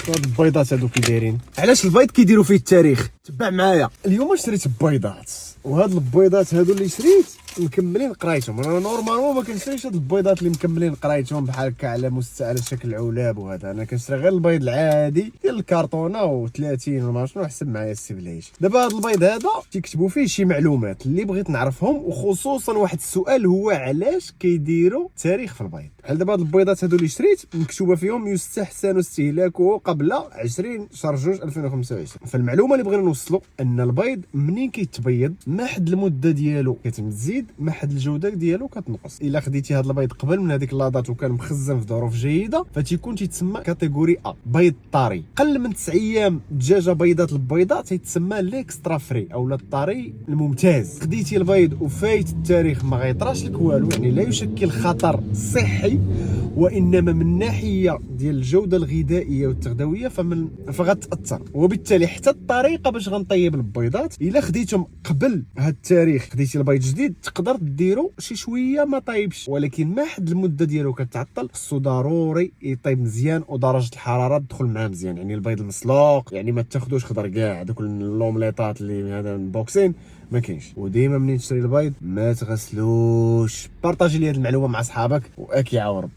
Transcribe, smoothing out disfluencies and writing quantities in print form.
هاد البيضات هادو كي دايرين. علاش البيض كيديروا فيه التاريخ؟ تبع معايا. اليوم شريت بيضات، وهاد البيضات هادو اللي شريت مكملين قرايتهم. انا نورمالمون ما كنشريش هاد البيضات اللي مكملين قرايتهم بحال هكا على شكل علاب وهذا. انا كنشري غير البيض العادي ديال الكرتونه و30 وما شنو. حسب معايا السي بلايش. دابا هاد البيض هذا تيكتبوا فيه شي معلومات اللي بغيت نعرفهم، وخصوصا واحد السؤال هو علاش كيديروا تاريخ في البيض. بحال دابا هاد البيضات هادو اللي شريت مكتوبه فيهم يستحسن استهلاكه قبل 20 شهر 2 2025. فالمعلومه اللي بغينا نوصلوا ان البيض منين كيتبيض ما حد المده ديالو كتزيد، ما حد الجوده ديالو كتنقص. الا خديتي هذا البيض قبل من هذيك لاطات وكان مخزن في ظروف جيده فتيكون تيتسمى كاتيجوري ا، بيض طري. قل من 9 ايام الدجاجه بيضات البيضات تيتسمى ليكسترا فري او الطري الممتاز. خديتي البيض وفايت التاريخ ما غيطراش لك والو، يعني لا يشكل خطر صحي، وانما من ناحيه ديال الجوده الغذائيه والتغذويه فغتاثر. وبالتالي حتى الطريقه باش غنطيب البيضات الا خديتهم قبل هذا التاريخ، خديتي البيض جديد تقدر ديرو شي شويه ما طايبش، ولكن ما حد المده ديالو كتعطل. خصو ضروري يطيب مزيان ودرجه الحراره تدخل معاه مزيان. يعني البيض المسلوق يعني ما تاخذوش خضر كاع، دوك اللومليطات اللي هذا بوكسين ما كاينش. وديما منين تشري البيض ما تغسلوش. بارطاجي لي هذه المعلومه مع صحابك واكي عاود ربي.